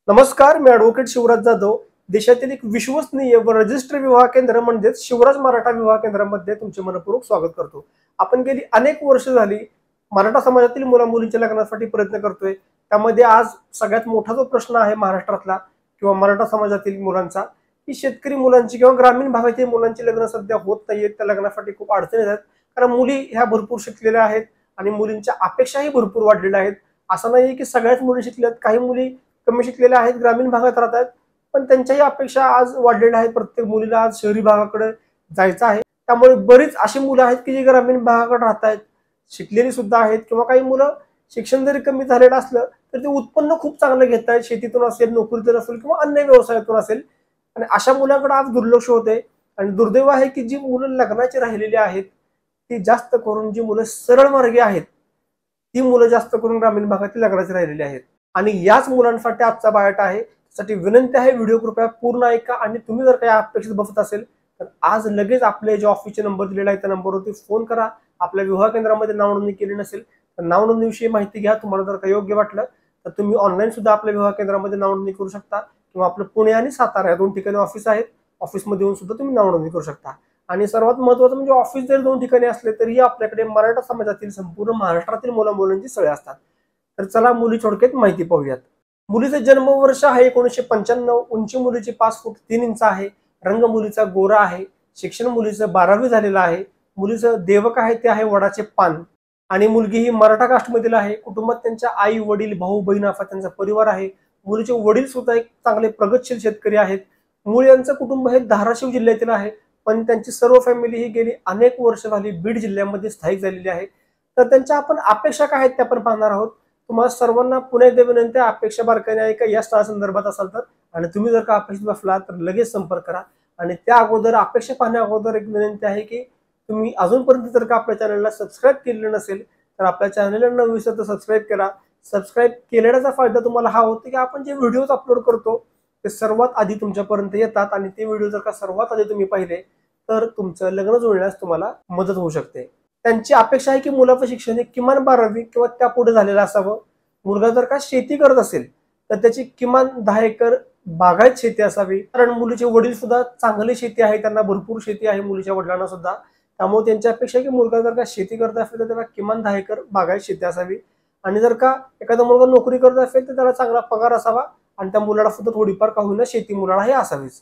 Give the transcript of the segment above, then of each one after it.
नमस्कार, मी ॲडव्होकेट शिवराज जाधव. देशातील एक विश्वसनीय व रजिस्टर विवाह केंद्र म्हणजेच शिवराज मराठा विवाह केंद्रामध्ये तुमचे मनपूर्वक स्वागत करतो. आपण गेली अनेक वर्ष झाली मराठा समाजातील मुला-मुलींच्या लग्नासाठी प्रयत्न करतोय. त्यामध्ये आज सगळ्यात मोठा जो प्रश्न आहे महाराष्ट्रातला किंवा मराठा समाजातील मुलांचा, की शेतकरी मुलांची किंवा ग्रामीण भागातील मुलांची लग्न सध्या होत नाहीयेत. त्या लग्नासाठी खूप अडचणी येतात. कारण मुली ह्या भरपूर शिकलेल्या आहेत आणि मुलींच्या अपेक्षाही भरपूर वाढलेल्या आहेत. असं नाही की सगळ्याच मुली शिकल्यात, काही मुली कमी शिकलेल्या आहेत, ग्रामीण भागात राहतात, पण त्यांच्याही अपेक्षा आज वाढलेल्या आहेत. प्रत्येक मुलीला आज शहरी भागाकडे जायचं आहे. त्यामुळे बरीच अशी मुलं आहेत की जी ग्रामीण भागाकडे राहत आहेत, शिकलेली सुद्धा आहेत, किंवा काही मुलं शिक्षण जरी कमी झालेलं असलं तर ते उत्पन्न खूप चांगलं घेत आहेत. शेतीतून असेल, नोकरीतून असेल किंवा अन्य व्यवसायातून असेल, आणि अशा मुलांकडे आज दुर्लक्ष होते. आणि दुर्दैव आहे की जी मुलं लग्नाची राहिलेली आहेत ती जास्त करून, जी मुलं सरळ मार्गी आहेत ती मुलं जास्त करून ग्रामीण भागातील लग्नाची राहिलेली आहेत. आणि याच मुलांसाठी आजचा बायोट आहे. त्यासाठी विनंती आहे, व्हिडिओ कृपया पूर्ण ऐका. आणि तुम्ही जर काही अपेक्षित बसत असेल तर आज लगेच आपले जे ऑफिसचे नंबर दिलेला आहे त्या नंबरवरती फोन करा. आपल्या विवाह केंद्रामध्ये नाव नोंदणी केली नसेल तर नाव नोंदणीविषयी माहिती घ्या. तुम्हाला जर काही योग्य वाटलं तर तुम्ही ऑनलाईन सुद्धा आपल्या विवाह केंद्रामध्ये नाव नोंदणी करू शकता, किंवा आपलं पुणे आणि सातारा या दोन ठिकाणी ऑफिस आहेत. ऑफिसमध्ये येऊन सुद्धा तुम्ही नाव नोंदणी करू शकता. आणि सर्वात महत्त्वाचं म्हणजे ऑफिस जर दोन ठिकाणी असले तरी आपल्याकडे मराठा समाजातील संपूर्ण महाराष्ट्रातील मुला-मुलींची सोय असतात. तर चला मुली थोडक्यात माहिती पाहूयात. मुलीचं जन्मवर्ष आहे 1995. उंची मुलीची 5 फूट 3 इंच आहे. रंग मुलीचा गोरा आहे. शिक्षण मुलीचं 12वी झालेलं आहे. मुलीचं देवक आहे ते आहे वडाचे पान. आणि मुलगी ही मराठा कास्टमधील आहे. कुटुंबात त्यांच्या आई वडील भाऊ बहीण असा त्यांचा परिवार आहे. मुलीचे वडील सुद्धा एक चांगले प्रगतशील शेतकरी आहेत. मूळ यांचं कुटुंब हे धाराशिव जिल्ह्यातील आहे, पण त्यांची सर्व फॅमिली ही गेली अनेक वर्ष झाली बीड जिल्ह्यामध्ये स्थायिक झालेली आहे. तर त्यांच्या आपण अपेक्षा काय आहेत त्या पण पाहणार आहोत. तुम्हाला सर्वांना पुन्हा एकदा विनंती आहे, अपेक्षा बारकाईने ऐका या स्थळासंदर्भात असाल तर. आणि तुम्ही जर का अपेक्षित बसला तर लगेच संपर्क करा. आणि त्या अगोदर अपेक्षा पाहण्या अगोदर एक विनंती आहे की तुम्ही अजूनपर्यंत जर का आपल्या चॅनलला सबस्क्राईब केलेलं नसेल तर आपल्या चॅनलला न विसरता सबस्क्राईब करा. सबस्क्राईब केल्याचा फायदा तुम्हाला हा होतो की आपण जे व्हिडिओज अपलोड करतो ते सर्वात आधी तुमच्यापर्यंत येतात, आणि ते व्हिडिओ जर का सर्वात आधी तुम्ही पाहिले तर तुमचं लग्न जुळण्यास तुम्हाला मदत होऊ शकते. त्यांची अपेक्षा आहे की मुलाचं शिक्षण हे किमान 12वी किंवा त्या पुढे झालेलं असावं. मुलगा जर का शेती करत असेल तर त्याची किमान 10 एकर बागायत शेती असावी. कारण मुलीचे वडील सुद्धा चांगली शेती आहे, त्यांना भरपूर शेती आहे मुलीच्या वडिलांना सुद्धा. त्यामुळे त्यांची अपेक्षा आहे की मुलगा जर का शेती करत असेल तर त्याला किमान 10 एकर बागायत शेती असावी. आणि जर का एखादा मुलगा नोकरी करत असेल तर त्याला चांगला पगार असावा, आणि त्या मुलाला सुद्धा थोडीफार का होईना शेती मुलाला हे असावीच.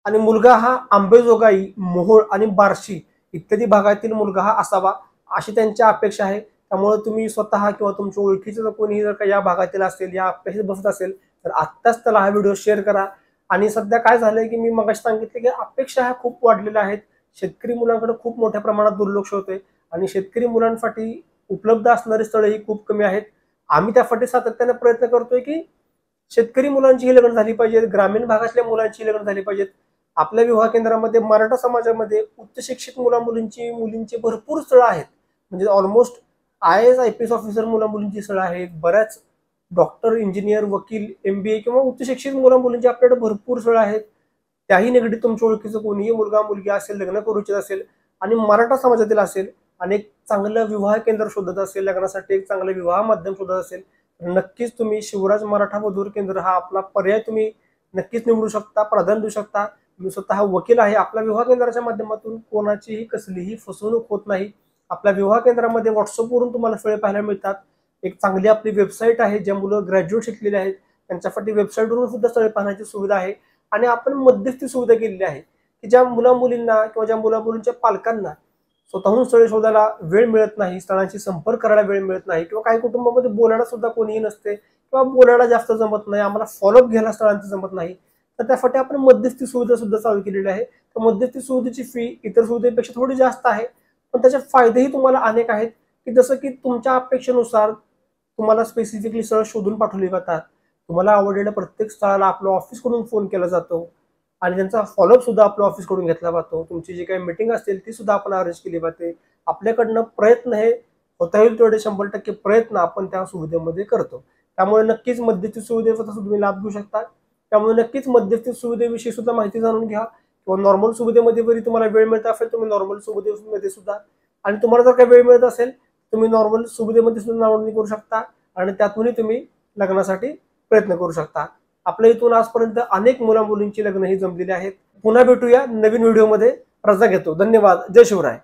आणि मुलगा हा आंबेजोगाई, मोहोळ आणि बार्शी इत्यादी भागातील मुलगा हा असावा, अशी त्यांची अपेक्षा आहे. त्यामुळे तुम्ही स्वतः किंवा तुमच्या ओळखीचं कोणी जर का या भागातील असेल, या अपेक्षेत बसत असेल तर आत्ताच त्याला हा व्हिडिओ शेअर करा. आणि सध्या काय झालंय की मी मगाशी सांगितले की अपेक्षा ह्या खूप वाढलेल्या आहेत. शेतकरी मुलांकडे खूप मोठ्या प्रमाणात दुर्लक्ष होते, आणि शेतकरी मुलांसाठी उपलब्ध असणारी स्थळे ही खूप कमी आहेत. आम्ही त्यासाठी सातत्याने प्रयत्न करतोय की शेतकरी मुलांचीही लग्न झाली पाहिजेत, ग्रामीण भागातल्या मुलांची लग्न झाली पाहिजेत. आपल्या विवाह केंद्रामध्ये मराठा समाजामध्ये उच्च शिक्षित मुलींची भरपूर स्थळं आहेत. म्हणजे ऑलमोस्ट IAS IPS ऑफिसर मुला-मुलींची स्थळं आहेत. बऱ्याच डॉक्टर, इंजिनियर, वकील, MBA किंवा उच्च शिक्षित मुला-मुलींची आपल्याकडे भरपूर स्थळं आहेत. त्याही निगडीत तुमच्या ओळखीचं कोणीही मुलगा मुलगी असेल, लग्न करू इच्छित असेल आणि मराठा समाजातील असेल आणि एक चांगलं विवाह केंद्र शोधत असेल, लग्नासाठी एक चांगलं विवाह माध्यम शोधत असेल, नक्कीच तुम्ही शिवराज मराठा वधूवर केंद्र हा आपला पर्याय तुम्ही नक्कीच निवडू शकता, प्राधान्य देऊ शकता. मी स्वतः वकील आहे. आपल्या विवाह केंद्राच्या माध्यमातून कोणाचीही कसलीही फसवणूक होत नाही. आपल्या विवाह केंद्रामध्ये व्हॉट्सअपवरून तुम्हाला स्थळे पाहायला मिळतात. एक चांगली आपली वेबसाईट आहे. ज्या मुलं ग्रॅज्युएट शिकलेले आहेत त्यांच्यासाठी वेबसाईटवरून सुद्धा स्थळे पाहण्याची सुविधा आहे. आणि आपण मध्यस्थी सुविधा केलेली आहे की ज्या मुला-मुलींना किंवा ज्या मुला-मुलींच्या पालकांना स्वतःहून स्थळे शोधायला वेळ मिळत नाही, स्थळांशी संपर्क करायला वेळ मिळत नाही, किंवा काही कुटुंबामध्ये बोलायला सुद्धा कोणीही नसते किंवा बोलायला जास्त जमत नाही, आम्हाला फॉलोअप घ्यायला स्थळांचं जमत नाही, तर त्यासाठी आपण मध्यस्थी सुविधा सुद्धा चालू केलेली आहे. तर मध्यस्थी सुविधेची फी इतर सुविधेपेक्षा थोडी जास्त आहे, पण त्याचे फायदेही तुम्हाला अनेक आहेत. की जसं की तुमच्या अपेक्षेनुसार तुम्हाला स्पेसिफिकली स्थळ शोधून पाठवली जातात. तुम्हाला आवडलेल्या प्रत्येक स्थळाला आपल्या ऑफिसकडून फोन केला जातो, आणि त्यांचा फॉलोअप सुद्धा आपल्या ऑफिसकडून घेतला जातो. तुमची जी काही मीटिंग असेल ती सुद्धा आपण अरेंज केली जाते. आपल्याकडनं प्रयत्न हे होता येईल तेवढे 100% प्रयत्न आपण त्या सुविधेमध्ये करतो. त्यामुळे नक्कीच मध्यस्थी सुविधेचा तुम्ही लाभ घेऊ शकता. त्यामुळे नक्कीच मध्यस्थी सुविधेविषयी सुद्धा माहिती जाणून घ्या. किंवा नॉर्मल सुविधेमध्ये जरी तुम्हाला वेळ मिळत असेल तुम्ही नॉर्मल सुविधेमध्ये सुद्धा, आणि तुम्हाला जर काही वेळ मिळत असेल तुम्ही नॉर्मल सुविधेमध्ये सुद्धा नोंदणी करू शकता, आणि त्यातूनही तुम्ही लग्नासाठी प्रयत्न करू शकता. आपल्या इथून आजपर्यंत अनेक मुला मुलींची लग्न ही जमलेली आहेत. पुन्हा भेटूया नवीन व्हिडिओमध्ये. रजा घेतो. धन्यवाद. जय शिवराय.